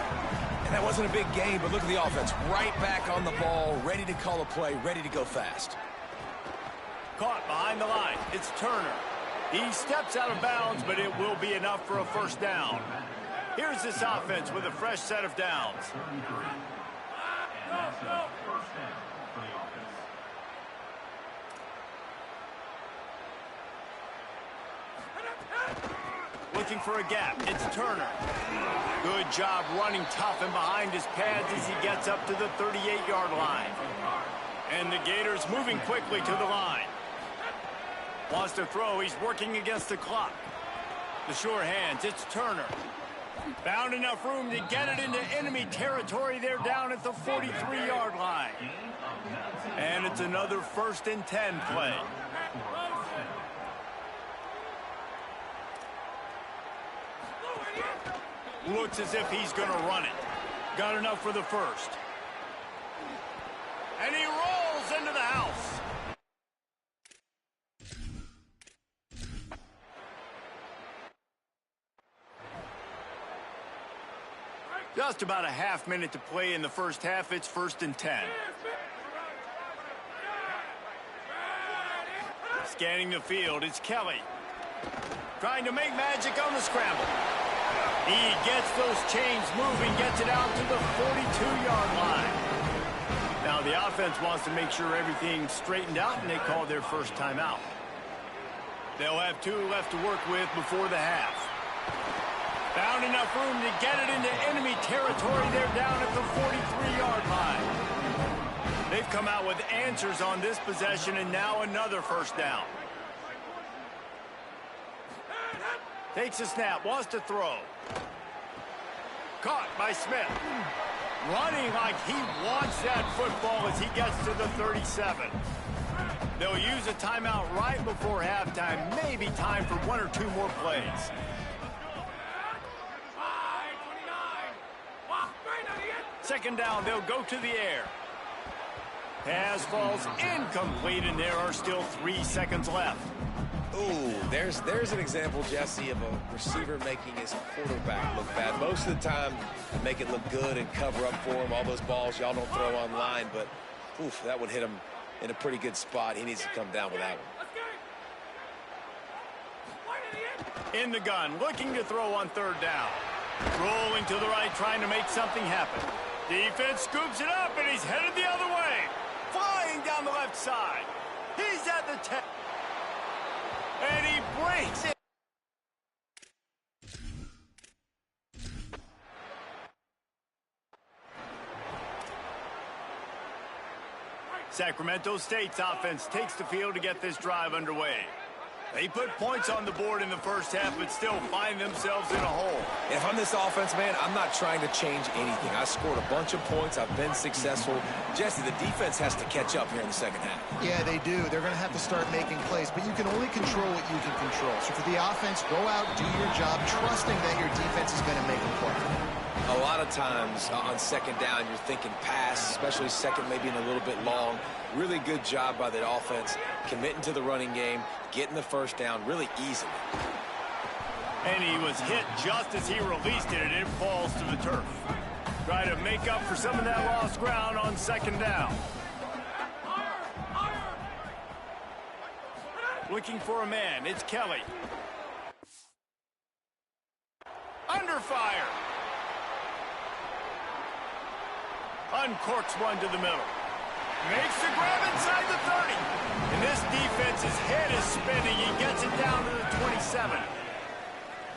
And that wasn't a big gain, but look at the offense. Right back on the ball. Ready to call a play. Ready to go fast. Caught behind the line. It's Turner. He steps out of bounds, but it will be enough for a first down. Here's this offense with a fresh set of downs. Looking for a gap. It's Turner. Good job running tough and behind his pads as he gets up to the 38-yard line. And the Gators moving quickly to the line. Wants to throw. He's working against the clock. The sure hands. It's Turner. Found enough room to get it into enemy territory. They're down at the 43-yard line. And it's another 1st and 10 play. Looks as if he's going to run it. Got enough for the first. And he rolls into the house. Just about a half minute to play in the first half. It's 1st and 10. Scanning the field, it's Kelly. Trying to make magic on the scramble. He gets those chains moving, gets it out to the 42-yard line. Now the offense wants to make sure everything's straightened out, and they call their first timeout. They'll have 2 left to work with before the half. Found enough room to get it into enemy territory. They're down at the 43-yard line. They've come out with answers on this possession, and now another first down. Takes a snap, wants to throw. Caught by Smith. Running like he wants that football as he gets to the 37. They'll use a timeout right before halftime. Maybe time for 1 or 2 more plays. Second down, they'll go to the air. Pass falls incomplete, and there are still 3 seconds left. Ooh, there's an example, Jesse, of a receiver making his quarterback look bad. Most of the time, make it look good and cover up for him. All those balls y'all don't throw online, but oof, that would hit him in a pretty good spot. He needs to come down with that one. In the gun, looking to throw on 3rd down. Rolling to the right, trying to make something happen. Defense scoops it up, and he's headed the other way. Flying down the left side. He's at the 10. And he breaks it. Sacramento State's offense takes the field to get this drive underway. They put points on the board in the first half, but still find themselves in a hole. If I'm this offense, man, I'm not trying to change anything. I scored a bunch of points. I've been successful. Jesse, the defense has to catch up here in the second half. Yeah, they do. They're going to have to start making plays, but you can only control what you can control. So for the offense, go out, do your job, trusting that your defense is going to make a play. A lot of times on second down, you're thinking pass, especially second maybe in a little bit long. Really good job by the offense, committing to the running game, getting the first down really easily. And he was hit just as he released it, and it falls to the turf. Try to make up for some of that lost ground on second down. Looking for a man. It's Kelly. Under fire. Uncorks one to the middle. Makes the grab inside the 30. And this defense's head is spinning. He gets it down to the 27.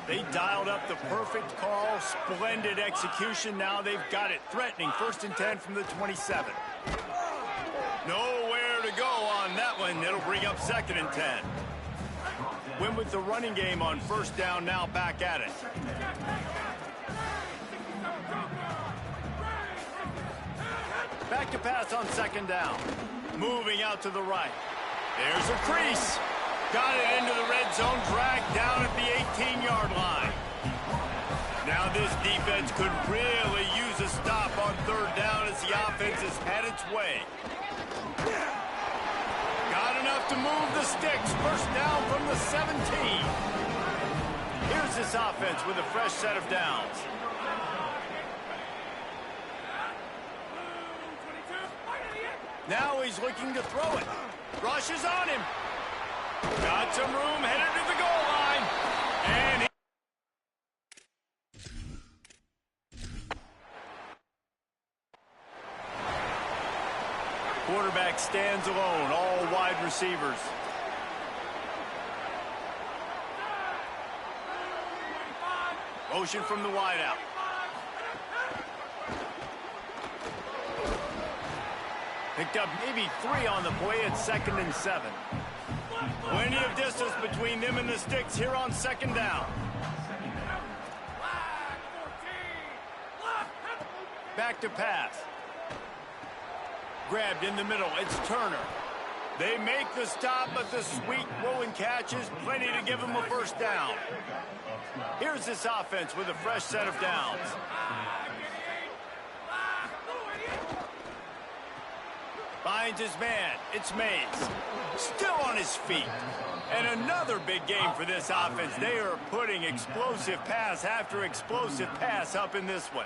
They dialed up the perfect call. Splendid execution. Now they've got it. Threatening 1st and 10 from the 27. Nowhere to go on that one. It'll bring up 2nd and 10. Went with the running game on 1st down. Now back at it. Back to pass on 2nd down. Moving out to the right. There's a crease. Got it into the red zone. Dragged down at the 18-yard line. Now this defense could really use a stop on 3rd down as the offense has had its way. Got enough to move the sticks. 1st down from the 17. Here's this offense with a fresh set of downs. Now he's looking to throw it. Rushes on him. Got some room, headed to the goal line. And quarterback stands alone, all wide receivers. Motion from the wideout. Picked up maybe 3 on the play at 2nd and 7. Plenty of distance between them and the sticks here on 2nd down. Back to pass. Grabbed in the middle. It's Turner. They make the stop, but the sweet rolling catch is plenty to give them a 1st down. Here's this offense with a fresh set of downs. Finds his man. It's Mays. Still on his feet. And another big game for this offense. They are putting explosive pass after explosive pass up in this one.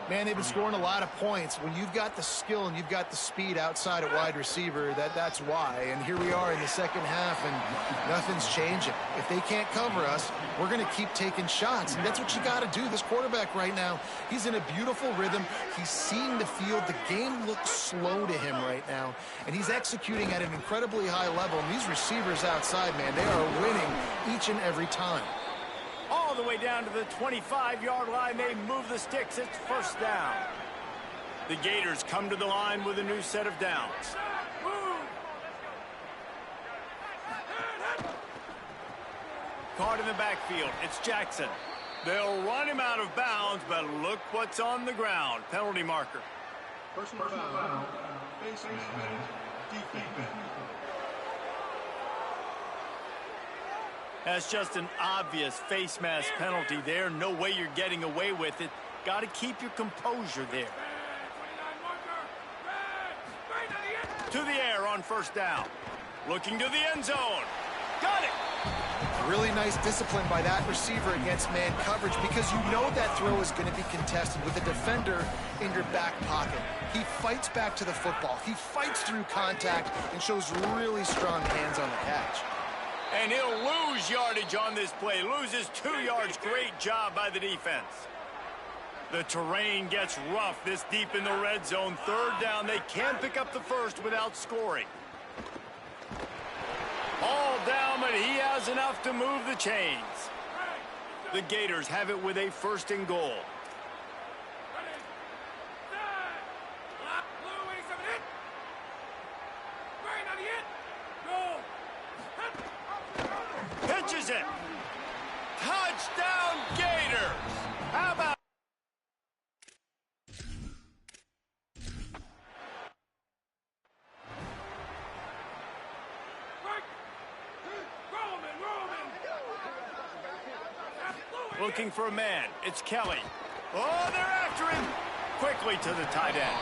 Man, they've been scoring a lot of points. When you've got the skill and you've got the speed outside at wide receiver, that's why. And here we are in the 2nd half, and nothing's changing. If they can't cover us, we're going to keep taking shots. And that's what you got to do. This quarterback right now, he's in a beautiful rhythm. He's seeing the field. The game looks slow to him right now. And he's executing at an incredibly high level. And these receivers outside, man, they are winning each and every time. All the way down to the 25-yard line. They move the sticks. It's 1st down. The Gators come to the line with a new set of downs. Caught in the backfield. It's Jackson. They'll run him out of bounds, but look what's on the ground. Penalty marker. Personal foul. Face mask. Defense. That's just an obvious face mask penalty there. No way you're getting away with it. Got to keep your composure there. To the air on 1st down. Looking to the end zone. Got it. Really nice discipline by that receiver against man coverage, because you know that throw is going to be contested with a defender in your back pocket. He fights back to the football. He fights through contact and shows really strong hands on the catch. And he'll lose yardage on this play. Loses 2 yards. Great job by the defense. The terrain gets rough this deep in the red zone. 3rd down. They can't pick up the 1st without scoring. All down, but he has enough to move the chains. The Gators have it with a 1st and goal. Pitches it. Touchdown, Gators. How about... Looking for a man. It's Kelly. Oh, they're after him. Quickly to the tight end.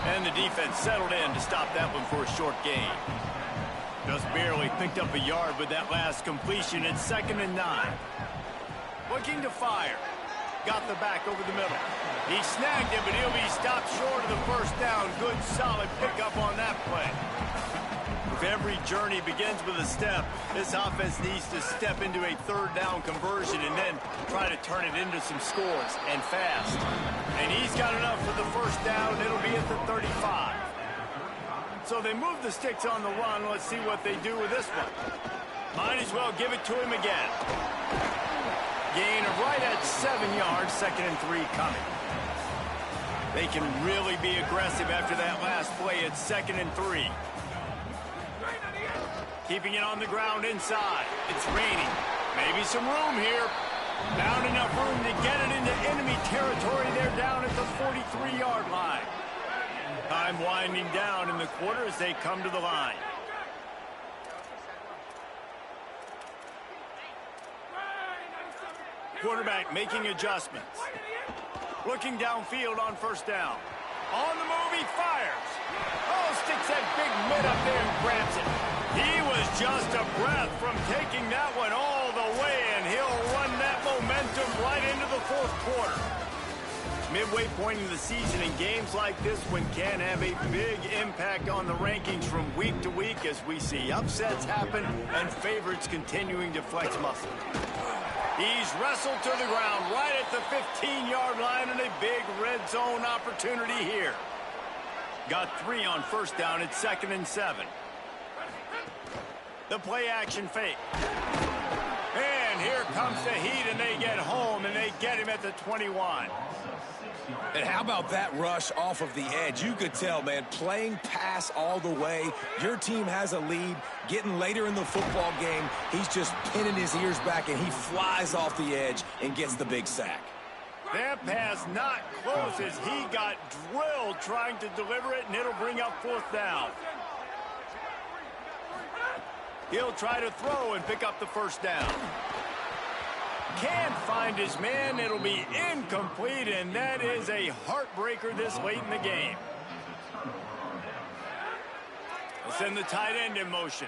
And the defense settled in to stop that one for a short gain. Just barely picked up a yard with that last completion. It's 2nd and 9. Looking to fire. Got the back over the middle. He snagged it, but he'll be stopped short of the first down. Good, solid pickup on that play. If every journey begins with a step, this offense needs to step into a third down conversion and then try to turn it into some scores, and fast. And he's got enough for the first down. It'll be at the 35. So they move the sticks on the run. Let's see what they do with this one. Might as well give it to him again. Gain of right at 7 yards, 2nd and 3 coming. They can really be aggressive after that last play. It's 2nd and 3. Keeping it on the ground inside. It's raining. Maybe some room here. Found enough room to get it into enemy territory. They're down at the 43-yard line. Time winding down in the quarter as they come to the line. Quarterback making adjustments. Looking downfield on first down. On the move, he fires. Oh, sticks that big mid up there and grabs it. He was just a breath from taking that one all the way, and he'll run that momentum right into the fourth quarter. Midway point in the season, in games like this one can have a big impact on the rankings from week to week as we see upsets happen and favorites continuing to flex muscle. He's wrestled to the ground right at the 15-yard line, and a big red zone opportunity here. Got 3 on first down. It's 2nd and 7. The play action fake. And here comes the heat, and they get home, and they get him at the 21. And how about that rush off of the edge? You could tell, man, playing pass all the way. Your team has a lead. Getting later in the football game, he's just pinning his ears back, and he flies off the edge and gets the big sack. That pass not close as he got drilled trying to deliver it, and it'll bring up 4th down. He'll try to throw and pick up the first down. Can't find his man. It'll be incomplete, and that is a heartbreaker this late in the game. We'll send the tight end in motion.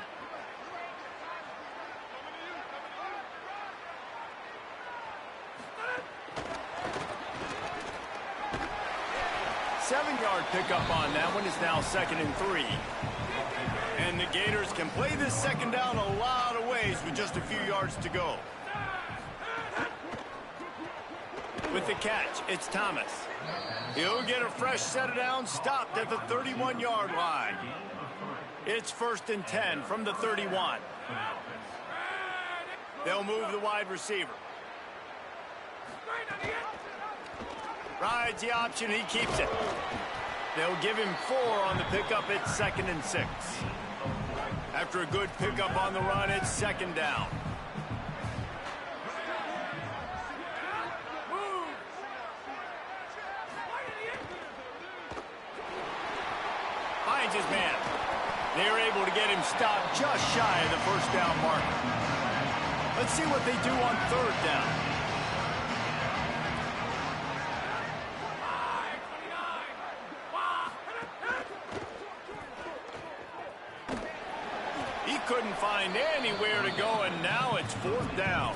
Seven-yard pickup on that one is now 2nd and 3. And the Gators can play this second down a lot of ways with just a few yards to go. With the catch, it's Thomas. He'll get a fresh set of downs, stopped at the 31-yard line. It's 1st and 10 from the 31. They'll move the wide receiver. Rides the option, he keeps it. They'll give him 4 on the pickup. It's 2nd and 6. After a good pickup on the run, it's 2nd down. Finds his man. They're able to get him stopped just shy of the first down mark. Let's see what they do on 3rd down. Couldn't find anywhere to go, and now it's 4th down.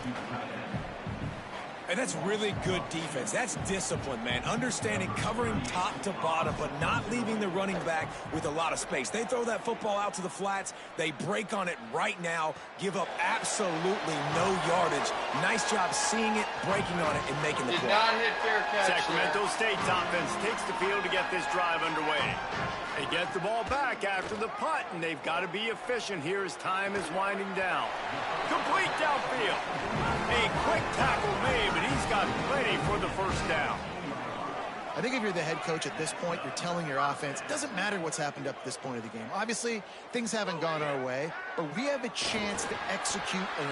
And that's really good defense. That's discipline, man. Understanding, covering top to bottom, but not leaving the running back with a lot of space. They throw that football out to the flats. They break on it right now, give up absolutely no yardage. Nice job seeing it, breaking on it, and making the play. Did not hit fair catch. Sacramento State's offense takes the field to get this drive underway. They get the ball back after the punt, and they've got to be efficient here as time is winding down. Complete downfield. A quick tackle made, but he's got plenty for the first down. I think if you're the head coach at this point, you're telling your offense, it doesn't matter what's happened up to this point of the game. Obviously, things haven't gone our way, but we have a chance to execute an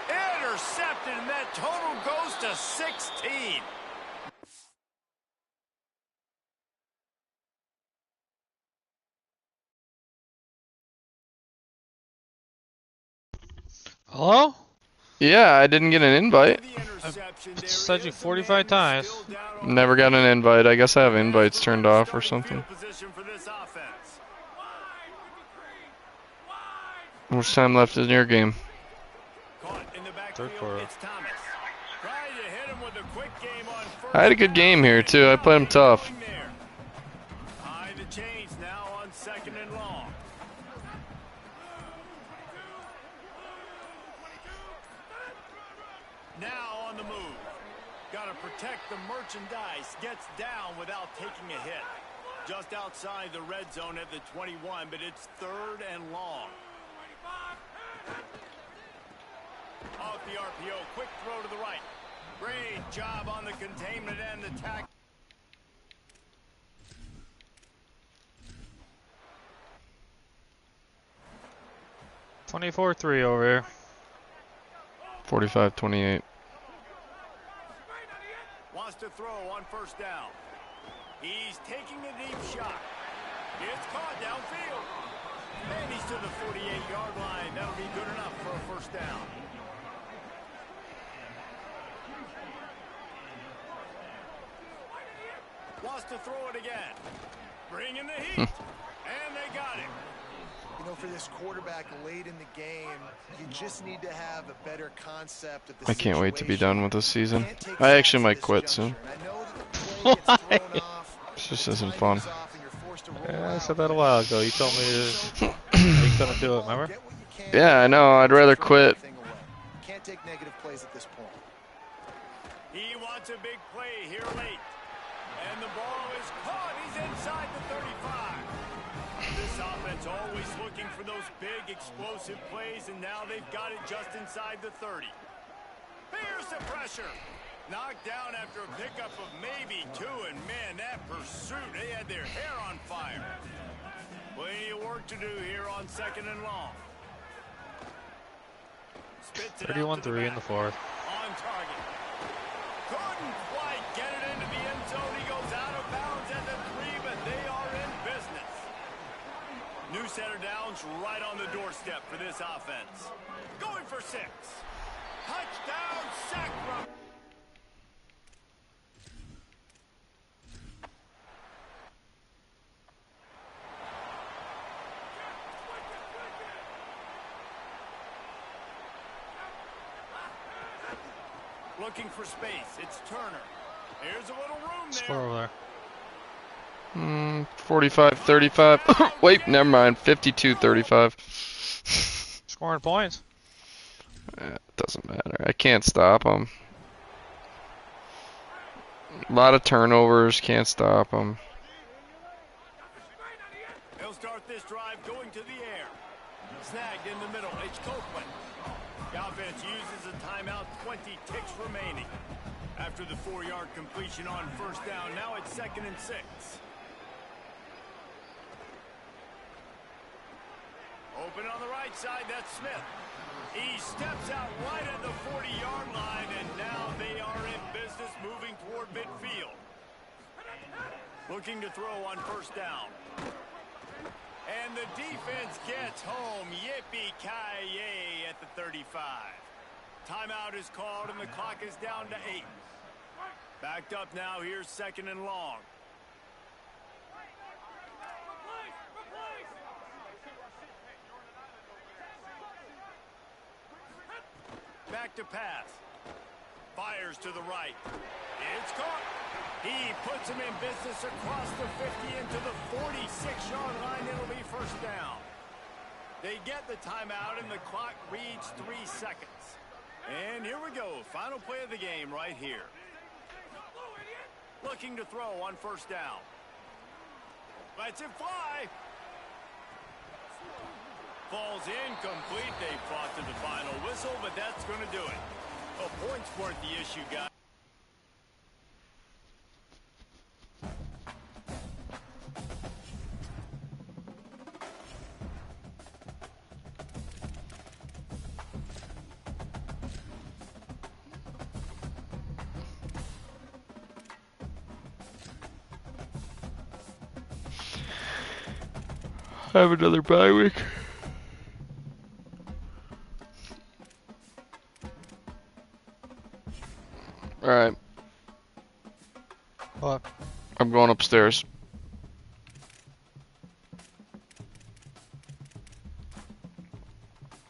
intercepted, and that total goes to 16. Hello? Yeah, I didn't get an invite. I've said you 45 times. Never got an invite. I guess I have invites turned off or something. How much time left in your game? 3rd quarter. with a quick game on first I had a good game here too. I played him tough. High the chains now on 2nd and long. Now on the move. Got to protect the merchandise. Gets down without taking a hit. Just outside the red zone at the 21, but it's 3rd and long. Off the RPO, quick throw to the right. Great job on the containment and the tackle. 24-3 over here. 45-28. Wants to throw on 1st down. He's taking a deep shot. It's caught downfield. And he's to the 48-yard line. That'll be good enough for a 1st down. Wants to throw it again. Bringing the heat. And they got him. You know, for this quarterback late in the game, you just need to have a better concept of the I can't wait to be situation. done with this season. Can't take I actually sacks might at quit this soon. juncture. And I know that the play gets thrown off, This just the isn't timing fun. is off, and you're forced to roll Yeah, I out. said that a while ago. You told me you couldn't do it, remember? Get what you can. Yeah, I know. I'd rather quit. Can't take negative plays at this point. He wants a big play here late. And the ball is caught. He's inside the 35. This offense always looking for those big explosive plays, and now they've got it just inside the 30. Here's the pressure. Knocked down after a pickup of maybe 2, and man, that pursuit, they had their hair on fire. Plenty of work to do here on 2nd and long. 31-3 in the 4th. On target. Couldn't quite get it into the end zone. He goes out of bounds at the 3, but they are in business. New center downs right on the doorstep for this offense. Going for 6. Touchdown, sack run. Looking for space. It's Turner. Here's a little room Score there. over 45-35. Wait, never mind. 52-35. Scoring points. It doesn't matter. I can't stop them. A lot of turnovers. Can't stop them. He'll start this drive going to the air. Snagged in the middle. It's Copeland. The offense uses a timeout. 20 ticks remaining. After the 4-yard completion on 1st down, now it's 2nd and 6. Open on the right side, that's Smith. He steps out right at the 40-yard line, and now they are in business moving toward midfield. Looking to throw on 1st down. And the defense gets home. Yippee-ki-yay at the 35. Timeout is called, and the clock is down to 8. Backed up now. Here's 2nd and long. Back to pass. Fires to the right. It's caught. He puts him in business across the 50 into the 46-yard line. It'll be 1st down. They get the timeout, and the clock reads 3 seconds. And here we go. Final play of the game right here. Looking to throw on 1st down. Lets it fly. Falls incomplete. They fought to the final whistle, but that's going to do it. A points weren't the issue, guys. Have another bye week. Alright. What? I'm going upstairs.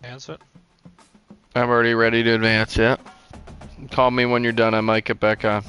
Answer it. I'm already ready to advance, yeah. Call me when you're done. I might get back on.